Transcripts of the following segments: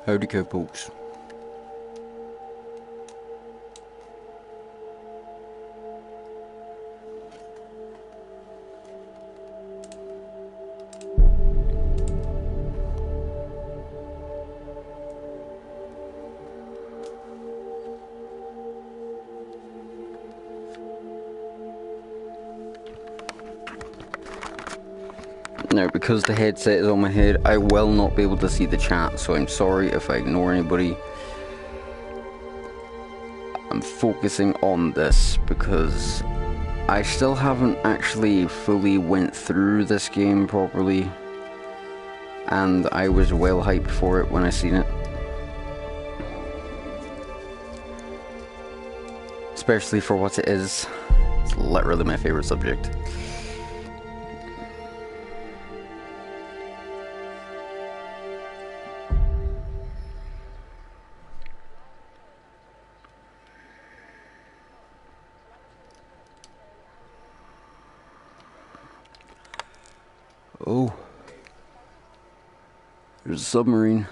Howdy cowpokes. Now, because the headset is on my head, I will not be able to see the chat, so I'm sorry if I ignore anybody. I'm focusing on this because I still haven't actually fully went through this game properly, and I was well hyped for it when I seen it. Especially for what it is. It's literally my favorite subject. Oh, there's a submarine.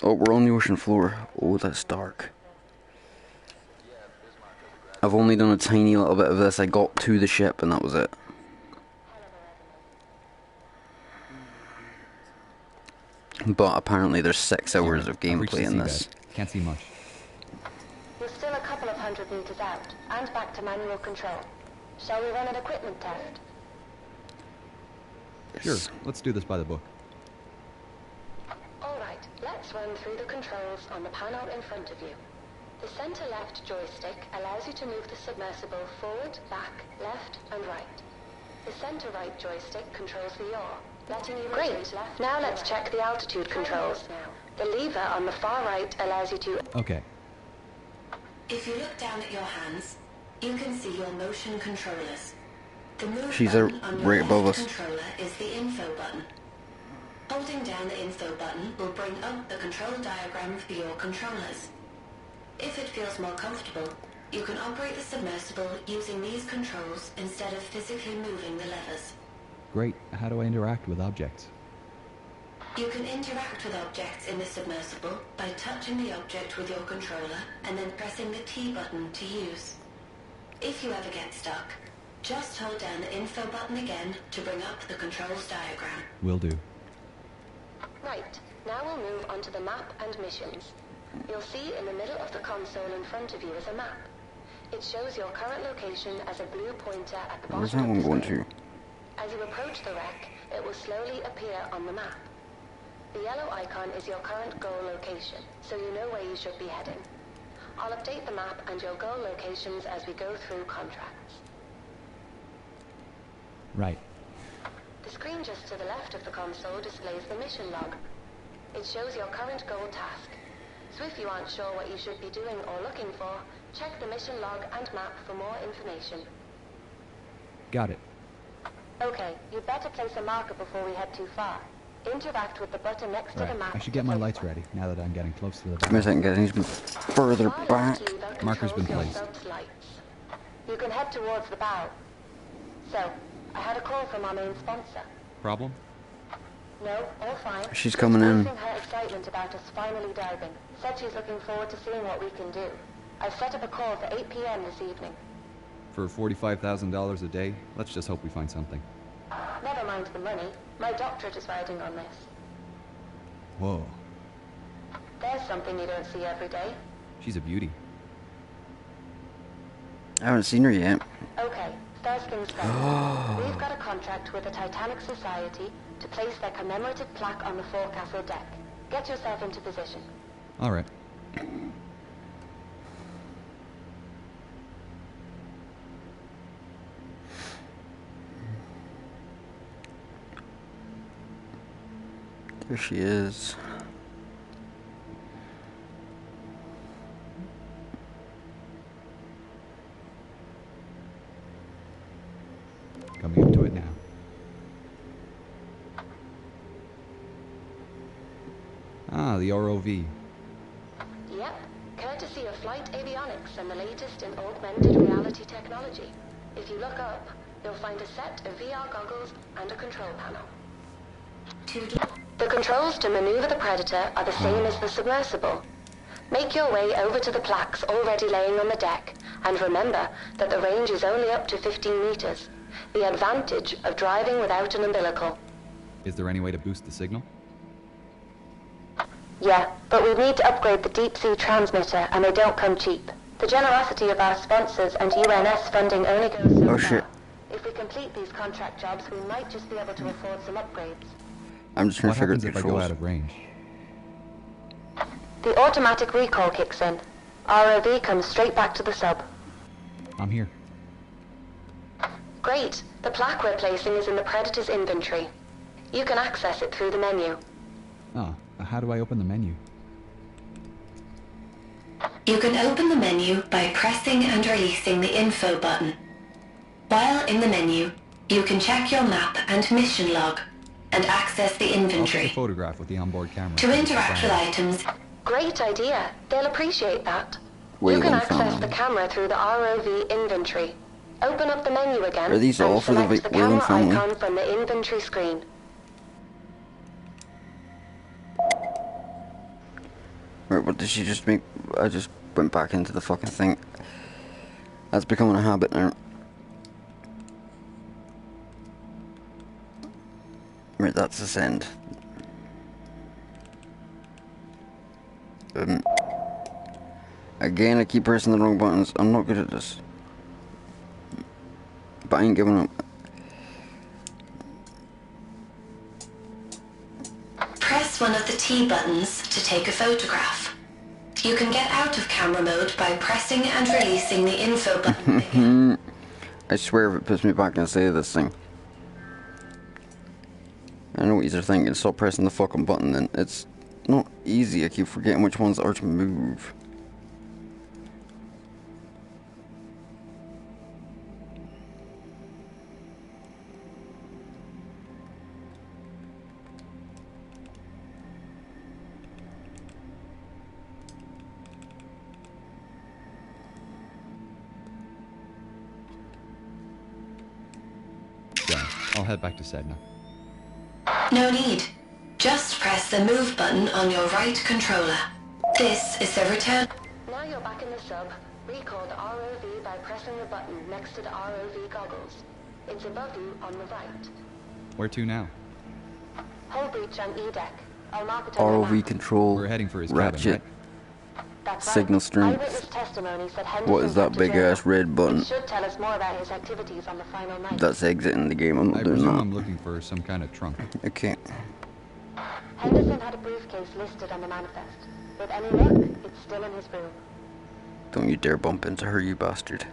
Oh, we're on the ocean floor. Oh, that's dark. I've only done a tiny little bit of this. I got to the ship and that was it. But apparently there's 6 hours of gameplay in this. Can't see much. We're still a couple of 100 meters out and back to manual control. Shall we run an equipment test? Sure, let's do this by the book. Alright, let's run through the controls on the panel in front of you. The center left joystick allows you to move the submersible forward, back, left, and right. The center right joystick controls the yaw, letting you rotate left. Now let's check the altitude controls. The lever on the far right allows you to... Okay. If you look down at your hands, you can see your motion controllers. The move She's button on your right above left us. controller is the info button. Holding down the info button will bring up the control diagram for your controllers. If it feels more comfortable, you can operate the submersible using these controls instead of physically moving the levers. Great. How do I interact with objects? You can interact with objects in the submersible by touching the object with your controller and then pressing the T button to use. If you ever get stuck, just hold down the info button again to bring up the controls diagram. Will do. Right, now we'll move on to the map and missions. You'll see in the middle of the console in front of you is a map. It shows your current location as a blue pointer at the bottom Where's that one going to? As you approach the wreck, it will slowly appear on the map. The yellow icon is your current goal location, so you know where you should be heading. I'll update the map and your goal locations as we go through contracts. Right. The screen just to the left of the console displays the mission log. It shows your current goal task. So if you aren't sure what you should be doing or looking for, check the mission log and map for more information. Got it. Okay, you'd better place a marker before we head too far. Interact with the button next to the map. I should get my lights ready now that I'm getting close to the Give me a second, guys. I need to move further back. Marker's been placed. You can head towards the bow. So, I had a call from our main sponsor. Problem? No, all fine. She's coming in. Expressing her excitement about us finally diving. Said she's looking forward to seeing what we can do. I've set up a call for 8 p.m. this evening. For $45,000 a day, let's just hope we find something. Never mind the money. My doctorate is riding on this. Whoa. There's something you don't see every day. She's a beauty. I haven't seen her yet. Okay, first things first. We've got a contract with the Titanic Society to place their commemorative plaque on the forecastle deck. Get yourself into position. All right. There she is. Coming up to it now. Ah, the ROV. Yep, courtesy of Flight Avionics and the latest in augmented reality technology. If you look up, you'll find a set of VR goggles and a control panel. The controls to maneuver the Predator are the same as the submersible. Make your way over to the plaques already laying on the deck, and remember that the range is only up to 15 meters. The advantage of driving without an umbilical. Is there any way to boost the signal? Yeah, but we need to upgrade the deep-sea transmitter, and they don't come cheap. The generosity of our sponsors and UNS funding only goes so far. Shit. If we complete these contract jobs, we might just be able to afford some upgrades. I'm just trying What to figure out happens the if I go controls. out of range? The automatic recall kicks in. ROV comes straight back to the sub. I'm here. Great. The plaque we're placing is in the Predator's inventory. You can access it through the menu. Ah, how do I open the menu? You can open the menu by pressing and releasing the info button. While in the menu, you can check your map and mission log, and access the I'll take inventory. a photograph with the onboard camera. To interact with items... Great idea. They'll appreciate that. You can Wailing access family. the camera through the ROV inventory. Open up the menu again Are these all and for the select the Wailing camera family? icon from the inventory screen. Right, what did she just make? I just went back into the fucking thing. That's becoming a habit now. Right, that's ascend. Again, I keep pressing the wrong buttons. I'm not good at this. But I ain't giving up. Press one of the T buttons to take a photograph. You can get out of camera mode by pressing and releasing the info button again. I swear if it puts me back and say this thing. I know what you're thinking, stop pressing the fucking button then. It's not easy, I keep forgetting which ones are to move. Done. I'll head back to Sedna. No need. Just press the move button on your right controller. This is the return. Now you're back in the sub. Recall the ROV by pressing the button next to the ROV goggles. It's above you on the right. Where to now? Hull breach on E deck. I'll mark it on your ROV map. control, We're heading for his ratchet, cabin, right? That's right. signal strength. Eyewitness testimony said Henderson What is that went to big jail. ass red button? It should tell us more about his activities on the final night. That's exiting the game, I'm I not doing presume that. I'm looking for some kind of trunk. Okay. Henderson had a briefcase listed on the manifest. With any luck, it's still in his room. Don't you dare bump into her, you bastard.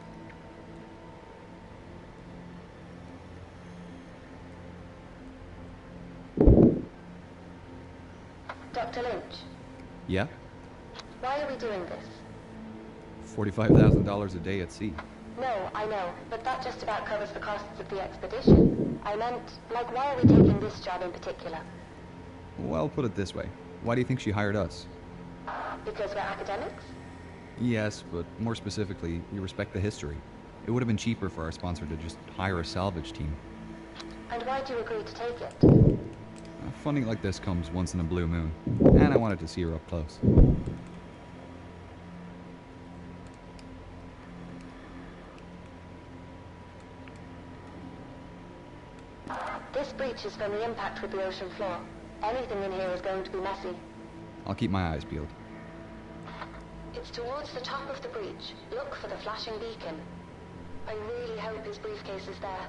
Dr. Lynch, Yeah? why are we doing this? $45,000 a day at sea. No, I know, but that just about covers the costs of the expedition. I meant, like, why are we taking this job in particular? Well, put it this way. Why do you think she hired us? Because we're academics? Yes, but more specifically, we respect the history. It would have been cheaper for our sponsor to just hire a salvage team. And why'd you agree to take it? Funding like this comes once in a blue moon, and I wanted to see her up close. This breach is from the impact with the ocean floor. Anything in here is going to be messy. I'll keep my eyes peeled. It's towards the top of the breach. Look for the flashing beacon. I really hope his briefcase is there.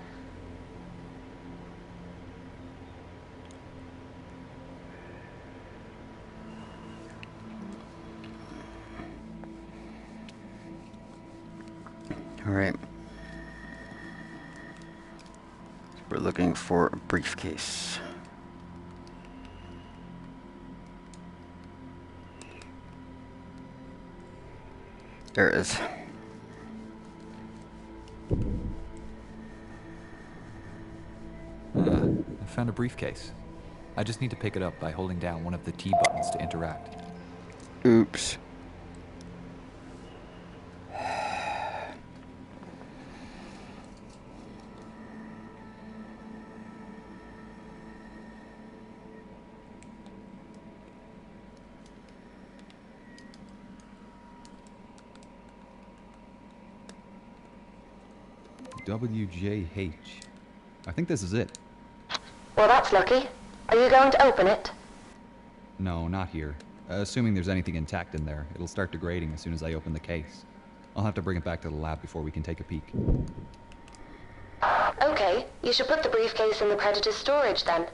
Alright. We're looking for a briefcase. There it is. I found a briefcase. I just need to pick it up by holding down one of the T buttons to interact. Oops. WJH. I think this is it. Well, that's lucky. Are you going to open it? No, not here. Assuming there's anything intact in there, it'll start degrading as soon as I open the case. I'll have to bring it back to the lab before we can take a peek. Okay, you should put the briefcase in the Predator's storage then.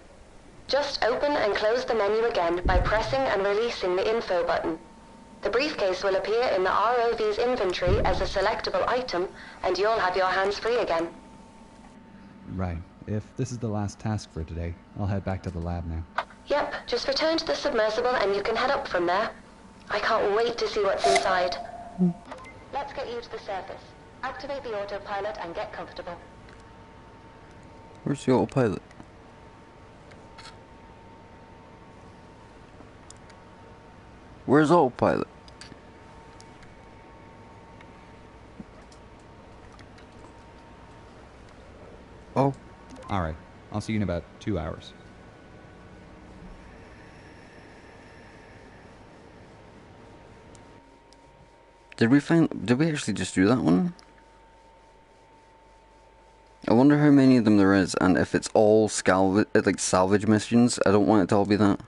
Just open and close the menu again by pressing and releasing the info button. The briefcase will appear in the ROV's inventory as a selectable item, and you'll have your hands free again. Right. If this is the last task for today, I'll head back to the lab now. Yep, just return to the submersible and you can head up from there. I can't wait to see what's inside. Let's get you to the surface. Activate the autopilot and get comfortable. Where's the autopilot? Where's autopilot? Oh. Alright, I'll see you in about 2 hours. Did we actually just do that one? I wonder how many of them there is, and if it's all salvage missions. I don't want it to all be that.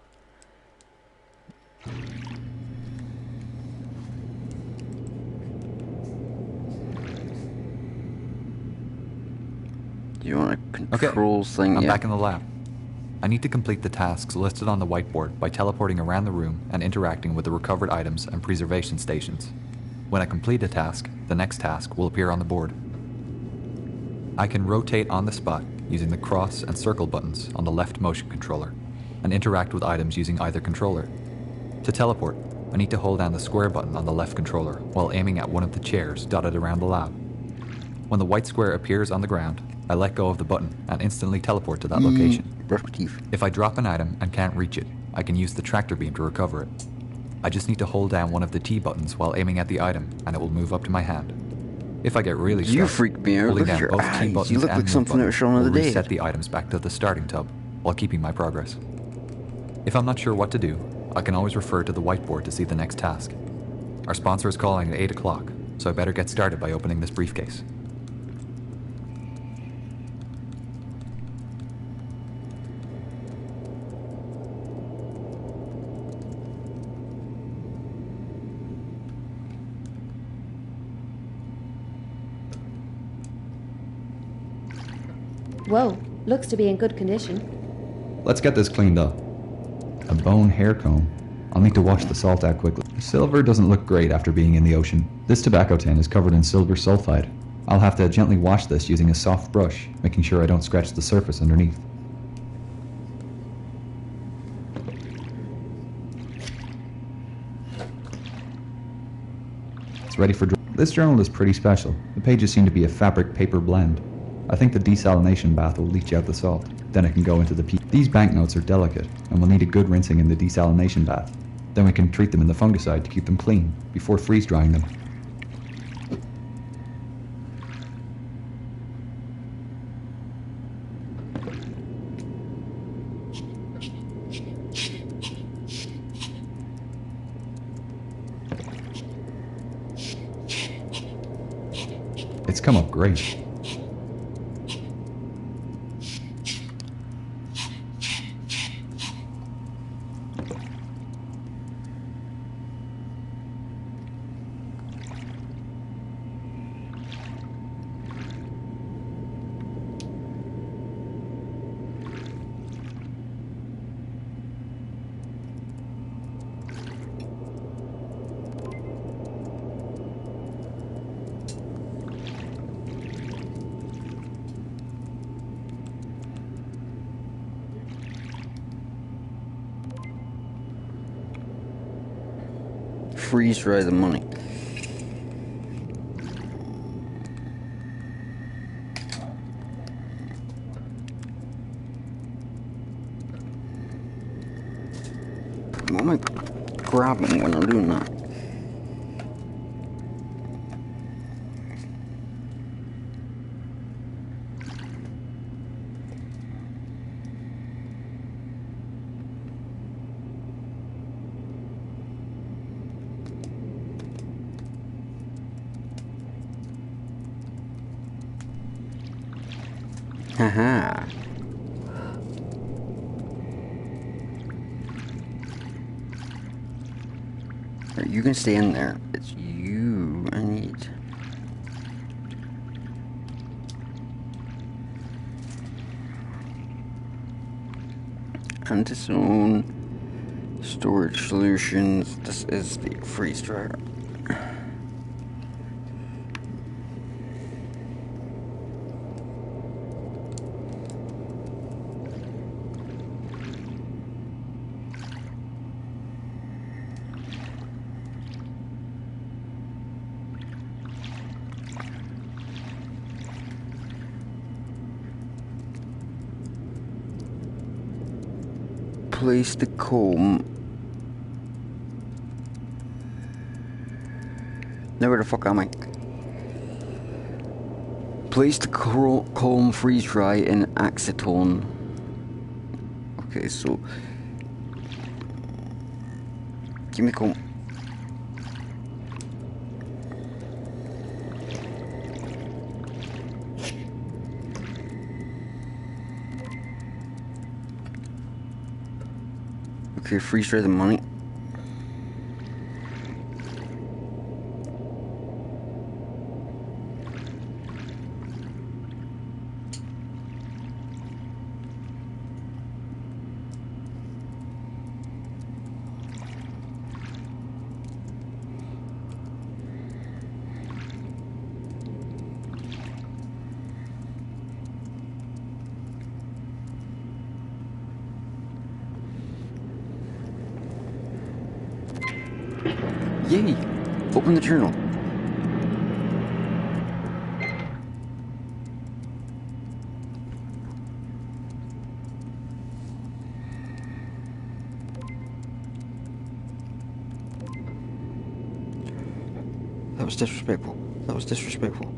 Do you want a controls thing? I'm back in the lab. I need to complete the tasks listed on the whiteboard by teleporting around the room and interacting with the recovered items and preservation stations. When I complete a task, the next task will appear on the board. I can rotate on the spot using the cross and circle buttons on the left motion controller and interact with items using either controller. To teleport, I need to hold down the square button on the left controller while aiming at one of the chairs dotted around the lab. When the white square appears on the ground, I let go of the button and instantly teleport to that location. If I drop an item and can't reach it, I can use the tractor beam to recover it. I just need to hold down one of the T buttons while aiming at the item and it will move up to my hand. If I get really stuck, you freak me out. holding Look at down your both eyes. T buttons You look and like move something button out of Shaun of will the Dead. reset the items back to the starting tub while keeping my progress. If I'm not sure what to do, I can always refer to the whiteboard to see the next task. Our sponsor is calling at 8 o'clock, so I better get started by opening this briefcase. Whoa, looks to be in good condition. Let's get this cleaned up. A bone hair comb. I'll need to wash the salt out quickly. Silver doesn't look great after being in the ocean. This tobacco tin is covered in silver sulfide. I'll have to gently wash this using a soft brush, making sure I don't scratch the surface underneath. It's ready for This journal is pretty special. The pages seem to be a fabric paper blend. I think the desalination bath will leach out the salt. Then it can go into the These banknotes are delicate and will need a good rinsing in the desalination bath. Then we can treat them in the fungicide to keep them clean before freeze drying them. It's come up great. Freeze dry the money. What am I grabbing when I'm doing that? Haha. Right, you can stay in there. It's you I need. Anti-zone storage solutions. This is the freeze dryer. Place the comb. Now where the fuck am I? Place the comb freeze dry in acetone. Okay, so give me the comb. Okay, freeze dry the money. Yay! Open the journal. That was disrespectful. That was disrespectful.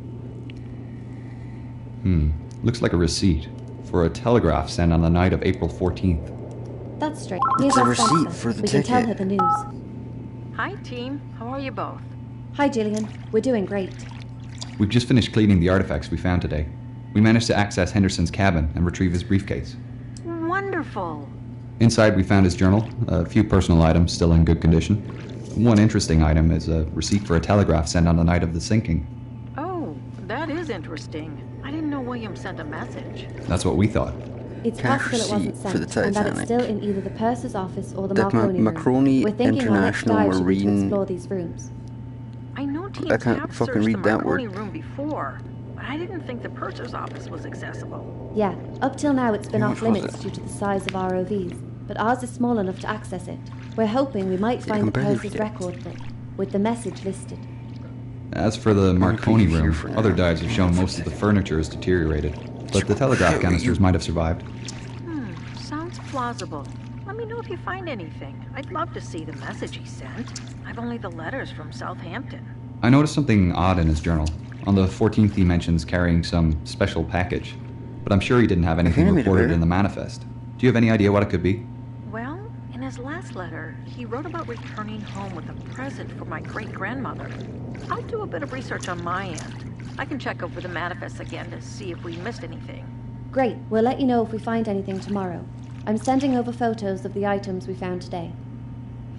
Looks like a receipt for a telegraph sent on the night of April 14th. That's straight. It's Here's a our receipt sponsor. for the We can tell her ticket. the news. Hi, team. How are you both? Hi, Gillian. We're doing great. We've just finished cleaning the artifacts we found today. We managed to access Henderson's cabin and retrieve his briefcase. Wonderful. Inside, we found his journal, a few personal items still in good condition. One interesting item is a receipt for a telegraph sent on the night of the sinking. Oh, that is interesting. I didn't know William sent a message. That's what we thought. It's Cash possible it wasn't receipt for the sent, and that it's Titanic. still in either the purser's office or the The Marconi room. Marconi We're thinking our next International dive should be to Marine- explore these rooms. I know teams I can't have fucking searched read the that word. Marconi room before, but I didn't think the purser's office was accessible. Yeah, up till now it's been How off much was limits it? due to the size of ROVs, but ours is small enough to access it. We're hoping we might find the compared purser's to- record book, with the message listed. As for the Marconi keep you here room, for now. other dives have shown most of the furniture is deteriorated, but the telegraph canisters might have survived. Sounds plausible. Let me know if you find anything. I'd love to see the message he sent. I've only the letters from Southampton. I noticed something odd in his journal. On the 14th, he mentions carrying some special package, but I'm sure he didn't have anything made it reported better. in the manifest. Do you have any idea what it could be? Well, in his last letter, he wrote about returning home with a present for my great-grandmother. I'll do a bit of research on my end. I can check over the manifest again to see if we missed anything. Great, we'll let you know if we find anything tomorrow. I'm sending over photos of the items we found today.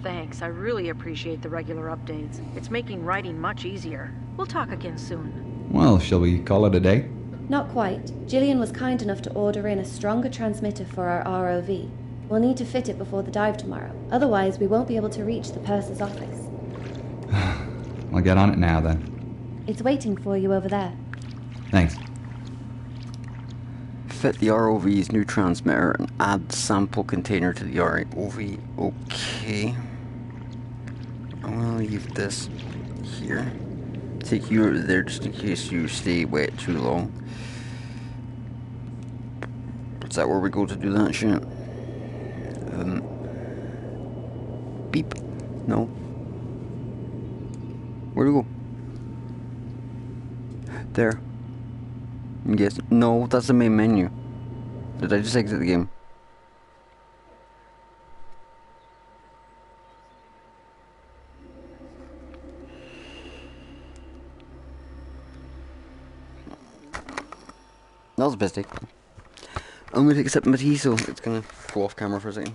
Thanks, I really appreciate the regular updates. It's making writing much easier. We'll talk again soon. Well, shall we call it a day? Not quite. Gillian was kind enough to order in a stronger transmitter for our ROV. We'll need to fit it before the dive tomorrow. Otherwise, we won't be able to reach the purser's office. I'll get on it now then. It's waiting for you over there. Thanks. Fit the ROV's new transmitter and add sample container to the ROV. Okay. I'm gonna leave this here. Take you over there just in case you stay wet too long. Is that where we go to do that shit? Beep. No. Where do we go? There. Yes. No, that's the main menu. Did I just exit the game? That was a mistake. I'm going to take a sip of my tea, so it's going to go off camera for a second.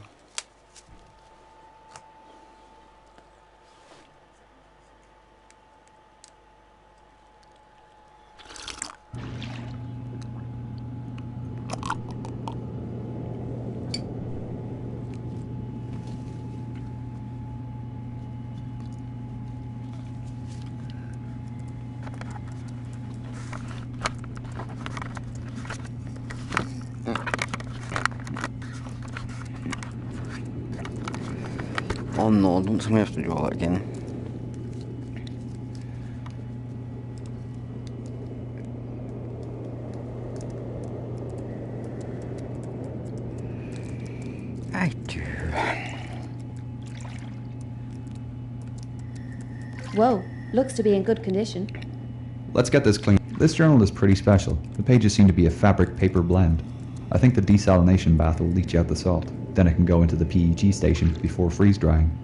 Oh no, don't tell me I have to do all that again. I do. Whoa, looks to be in good condition. Let's get this clean. This journal is pretty special. The pages seem to be a fabric paper blend. I think the desalination bath will leach out the salt. Then it can go into the PEG station before freeze drying.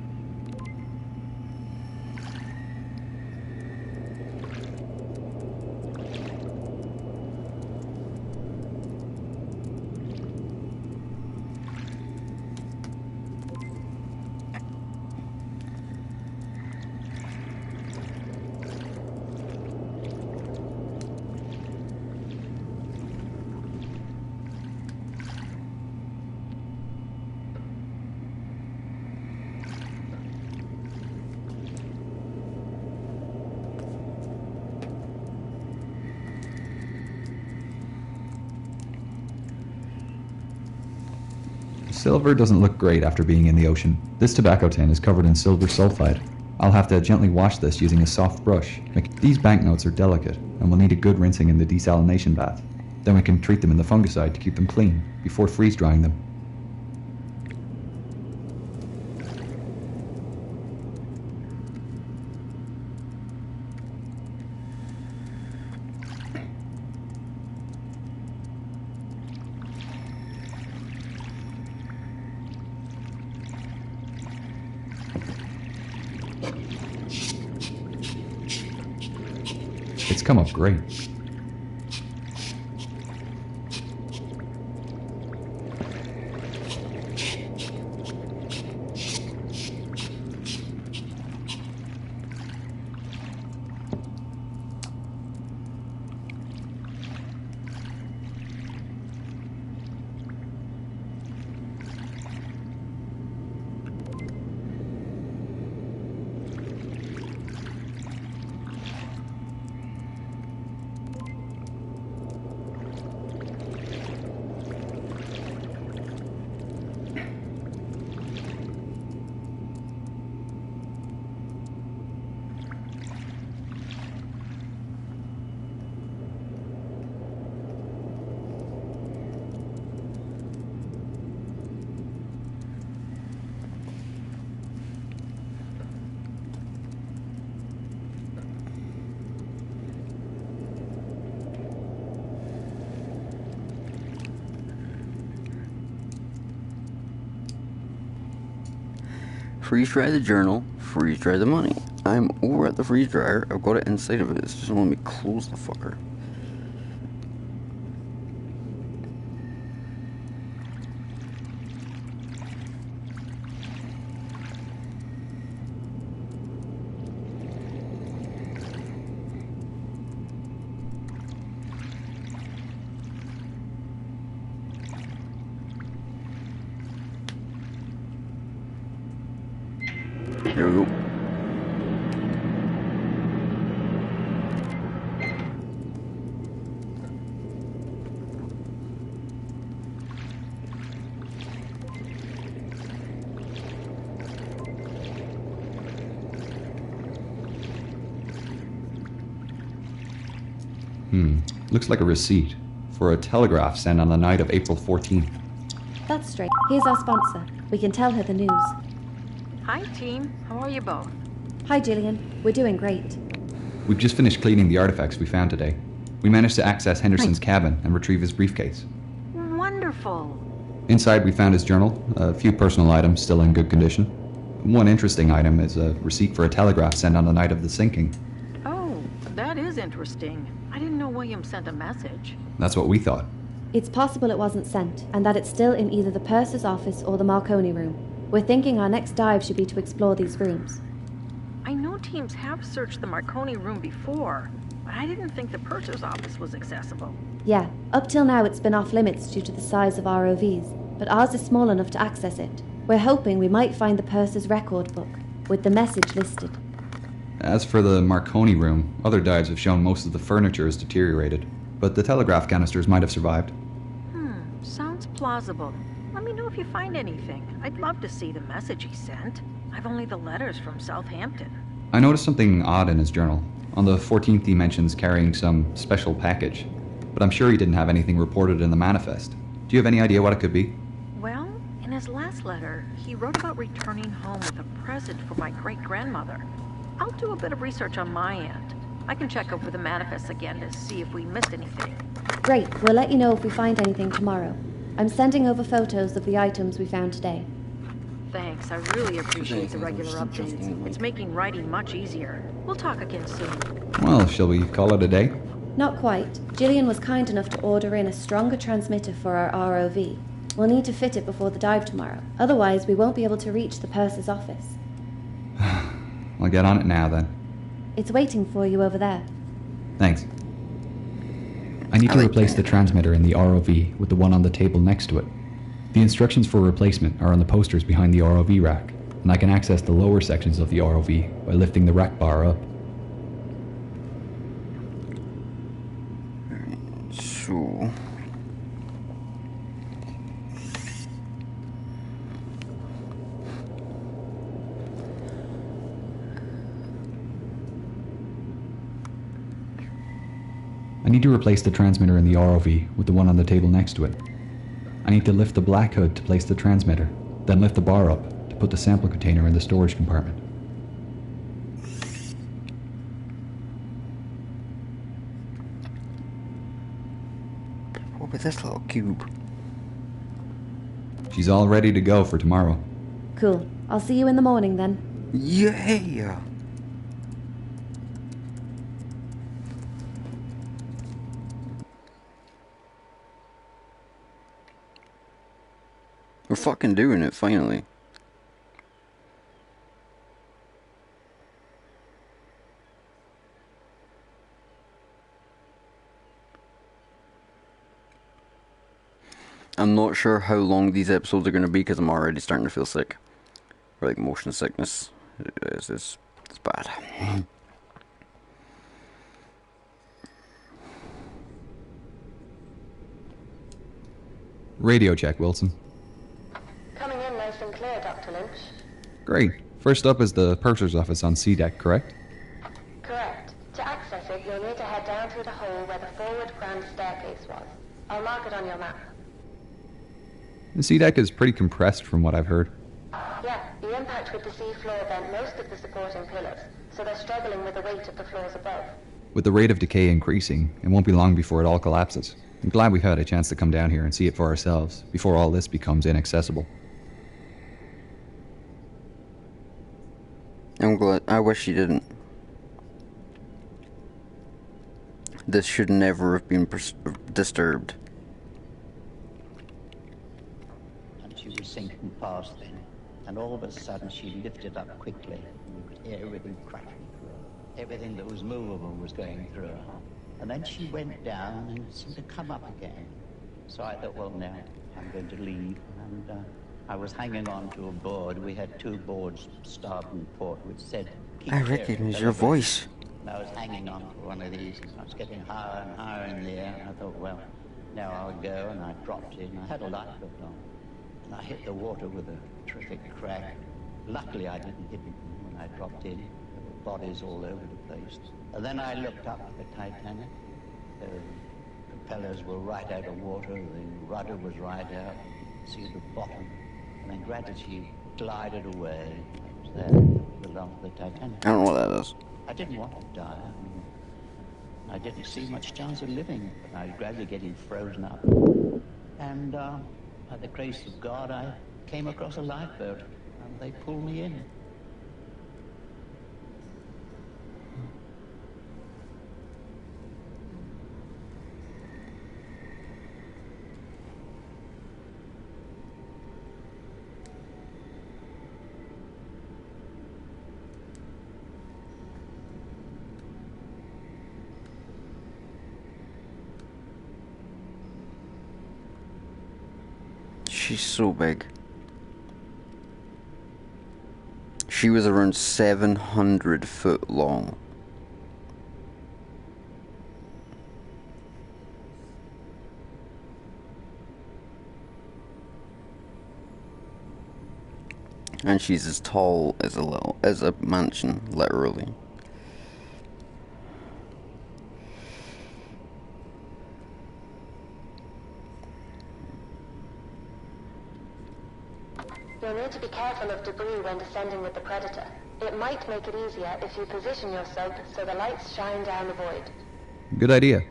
Silver doesn't look great after being in the ocean. This tobacco tin is covered in silver sulfide. I'll have to gently wash this using a soft brush. These banknotes are delicate and will need a good rinsing in the desalination bath. Then we can treat them in the fungicide to keep them clean before freeze drying them. It's come up great. Freeze dry the journal, freeze dry the money. I'm over at the freeze dryer. I've got it inside of it. It's just letting me close the fucker. There we go. Looks like a receipt for a telegraph sent on the night of April 14th. That's straight. Here's our sponsor. We can tell her the news. Hi, team. How are you both? Hi, Gillian. We're doing great. We've just finished cleaning the artifacts we found today. We managed to access Henderson's cabin and retrieve his briefcase. Wonderful. Inside we found his journal, a few personal items still in good condition. One interesting item is a receipt for a telegraph sent on the night of the sinking. Oh, that is interesting. I didn't know William sent a message. That's what we thought. It's possible it wasn't sent, and that it's still in either the purser's office or the Marconi room. We're thinking our next dive should be to explore these rooms. I know teams have searched the Marconi room before, but I didn't think the purser's office was accessible. Yeah, up till now it's been off limits due to the size of ROVs, but ours is small enough to access it. We're hoping we might find the purser's record book, with the message listed. As for the Marconi room, other dives have shown most of the furniture is deteriorated, but the telegraph canisters might have survived. Sounds plausible. Let me know if you find anything. I'd love to see the message he sent. I've only the letters from Southampton. I noticed something odd in his journal. On the 14th he mentions carrying some special package, but I'm sure he didn't have anything reported in the manifest. Do you have any idea what it could be? Well, in his last letter, he wrote about returning home with a present for my great-grandmother. I'll do a bit of research on my end. I can check over the manifest again to see if we missed anything. Great, we'll let you know if we find anything tomorrow. I'm sending over photos of the items we found today. Thanks, I really appreciate the regular updates. It's making writing much easier. We'll talk again soon. Well, shall we call it a day? Not quite. Gillian was kind enough to order in a stronger transmitter for our ROV. We'll need to fit it before the dive tomorrow. Otherwise, we won't be able to reach the purser's office. I'll get on it now then. It's waiting for you over there. Thanks. I need to replace the transmitter in the ROV with the one on the table next to it. The instructions for replacement are on the posters behind the ROV rack, and I can access the lower sections of the ROV by lifting the rack bar up. So... I need to replace the transmitter in the ROV with the one on the table next to it. I need to lift the black hood to place the transmitter, then lift the bar up to put the sample container in the storage compartment. What with this little cube? She's all ready to go for tomorrow. Cool. I'll see you in the morning then. Yeah! We're fucking doing it, finally. I'm not sure how long these episodes are going to be because I'm already starting to feel sick. Or like motion sickness. It's bad. Radio check, Wilson. Coming in nice and clear, Dr. Lynch. Great. First up is the purser's office on C deck, correct? Correct. To access it, you'll need to head down through the hole where the forward grand staircase was. I'll mark it on your map. The C deck is pretty compressed from what I've heard. Yeah, the impact with the sea floor bent most of the supporting pillars, so they're struggling with the weight of the floors above. With the rate of decay increasing, it won't be long before it all collapses. I'm glad we've had a chance to come down here and see it for ourselves before all this becomes inaccessible. I'm glad. I wish you didn't. This should never have been disturbed. And she was sinking fast then, and all of a sudden she lifted up quickly, and you could hear everything crashing through her. Everything that was movable was going through her. And then she went down and seemed to come up again. So I thought, well, now I'm going to leave. And I was hanging on to a board. We had two boards, starboard and port, which said, keep I clear. recognize your voice. And I was hanging on to one of these. I was getting higher and higher in the air. And I thought, well, now I'll go. And I dropped in. I had a lifeboat on. And I hit the water with a terrific crack. Luckily, I didn't hit it when I dropped in. There were bodies all over the place. And then I looked up at the Titanic. The propellers were right out of water. The rudder was right out. You could see the bottom. And then gradually she glided away. I was there, the love of the Titanic. I don't know what that is. I didn't want to die. I didn't see much chance of living. But I was gradually getting frozen up. And by the grace of God, I came across a lifeboat. And they pulled me in. She's so big. She was around 700 foot long. And she's as tall as a mansion, literally. You'll need to be careful of debris when descending with the Predator. It might make it easier if you position your sub so the lights shine down the void. Good idea.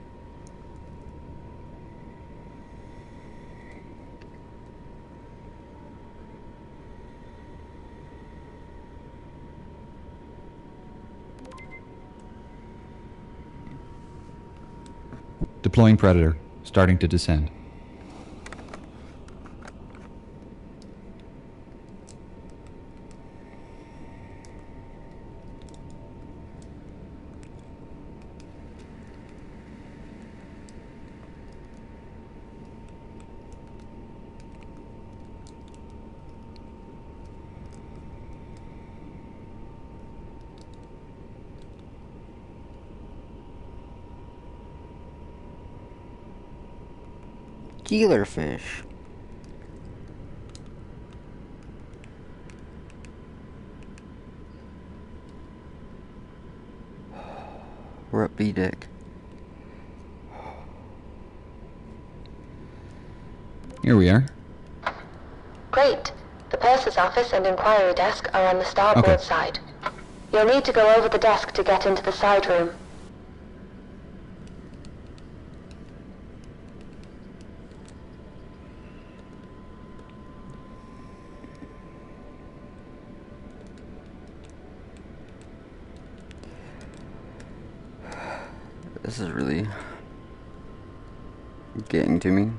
Deploying Predator. Starting to descend. Keelerfish. We're at B-Deck. Here we are. Great. The purser's office and inquiry desk are on the starboard Okay. side. You'll need to go over the desk to get into the side room. This is really getting to me.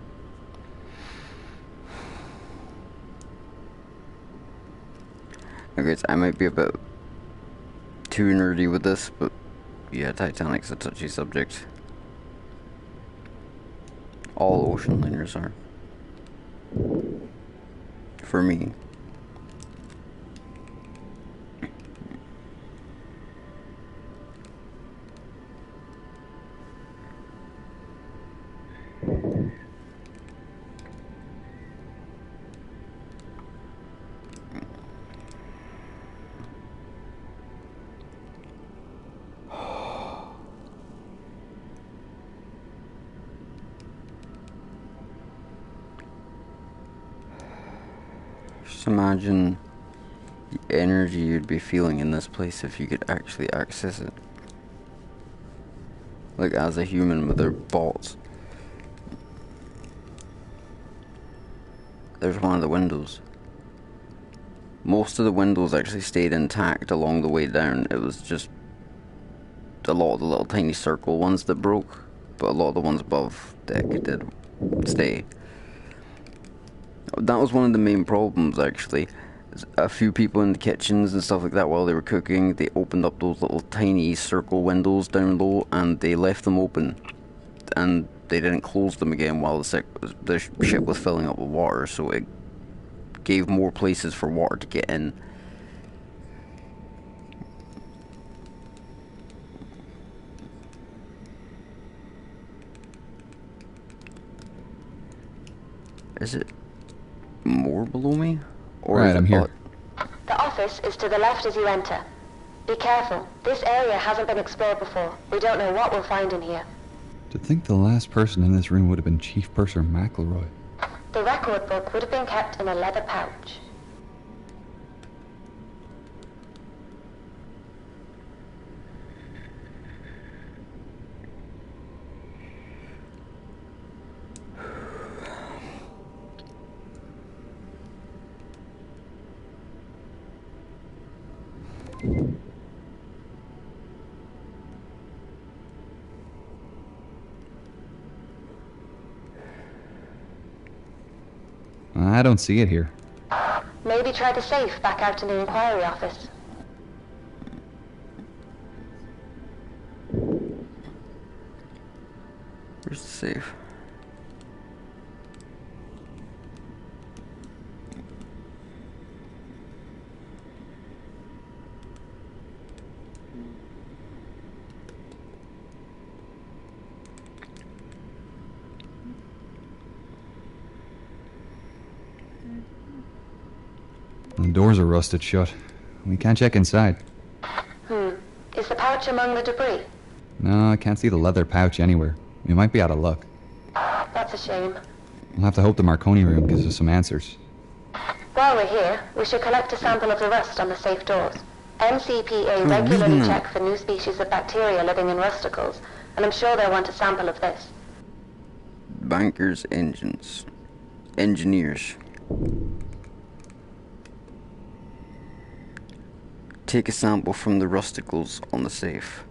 Okay, so I might be a bit too nerdy with this, but yeah, Titanic's a touchy subject. All ocean liners are. For me. Just imagine the energy you'd be feeling in this place if you could actually access it. Like as a human with their bolts. There's one of the windows. Most of the windows actually stayed intact along the way down. It was just a lot of the little tiny circle ones that broke, but a lot of the ones above deck did stay. That was one of the main problems, actually. A few people in the kitchens and stuff like that while they were cooking, they opened up those little tiny circle windows down low and they left them open. And they didn't close them again while the ship was filling up with water, so it gave more places for water to get in. Is it more below me? Or Right, is I'm it here. The office is to the left as you enter. Be careful. This area hasn't been explored before. We don't know what we'll find in here. To think the last person in this room would have been Chief Purser McElroy. The record book would have been kept in a leather pouch. I don't see it here. Maybe try the safe back out in the inquiry office. Where's the safe? The doors are rusted shut. We can't check inside. Is the pouch among the debris? No, I can't see the leather pouch anywhere. We might be out of luck. That's a shame. We'll have to hope the Marconi room gives us some answers. While we're here, we should collect a sample of the rust on the safe doors. NCPA regularly check for new species of bacteria living in rusticles, and I'm sure they'll want a sample of this. Bankers, engineers. Take a sample from the rusticles on the safe.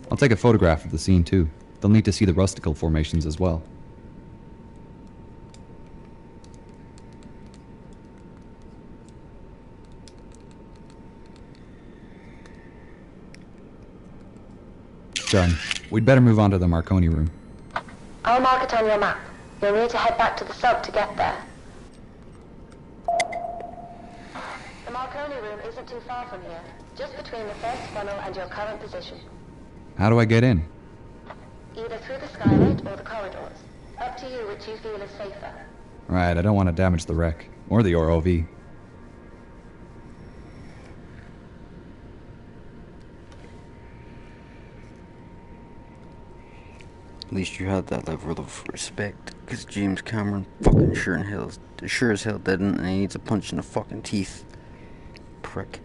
I'll take a photograph of the scene too. They'll need to see the rusticle formations as well. Done. We'd better move on to the Marconi room. I'll mark it on your map. You'll need to head back to the sub to get there. The Marconi room isn't too far from here, just between the first funnel and your current position. How do I get in? Either through the skylight or the corridors. Up to you which you feel is safer. Right, I don't want to damage the wreck. Or the ROV. At least you had that level of respect, because James Cameron fucking sure as hell didn't, and he needs a punch in the fucking teeth. Prick.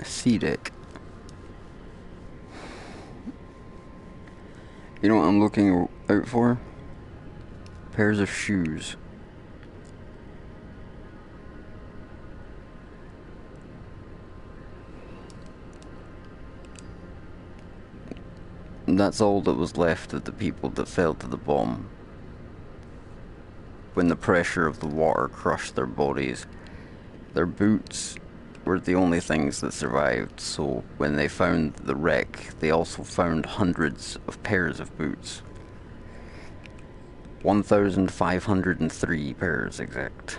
Sea deck. You know what I'm looking out for? Pairs of shoes. And that's all that was left of the people that fell to the bottom when the pressure of the water crushed their bodies. Their boots were the only things that survived, so when they found the wreck, they also found hundreds of pairs of boots. 1,503 pairs exact.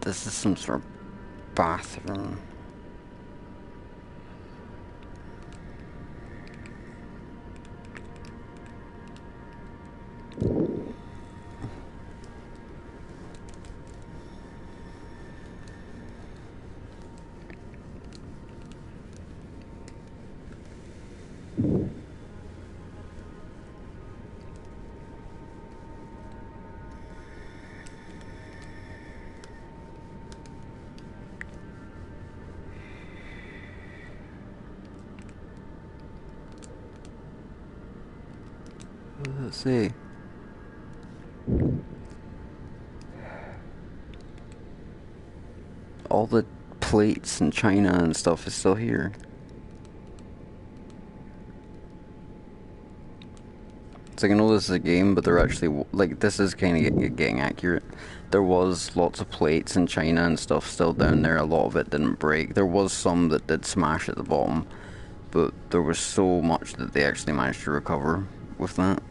This is some sort of bathroom. Let's see. All the plates and china and stuff is still here. It's like, I know this is a game, but they're actually, like, this is kind of getting accurate. There was lots of plates and china and stuff still down there. A lot of it didn't break. There was some that did smash at the bottom, but there was so much that they actually managed to recover with that.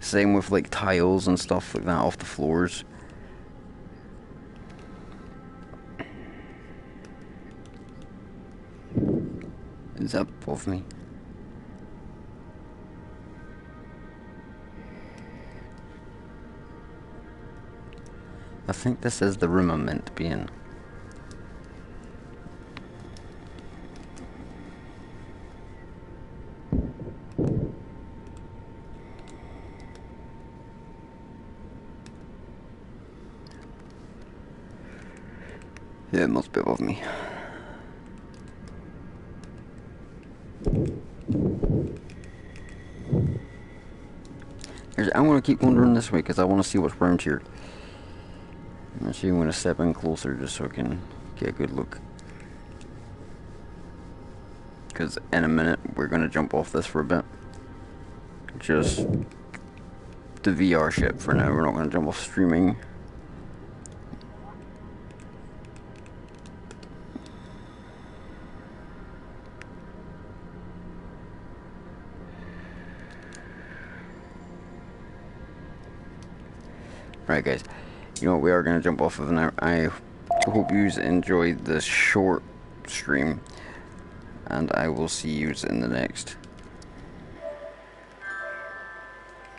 Same with like tiles and stuff like that off the floors. Is that above me? I think this is the room I'm meant to be in. Yeah, it must be above me. I'm gonna keep wandering this way because I want to see what's around here. Actually, I'm gonna step in closer just so I can get a good look. Because in a minute we're gonna jump off this for a bit. Just the VR ship for now. We're not gonna jump off streaming. Right, guys, you know what, we are going to jump off of now. I hope you enjoyed this short stream, and I will see you in the next.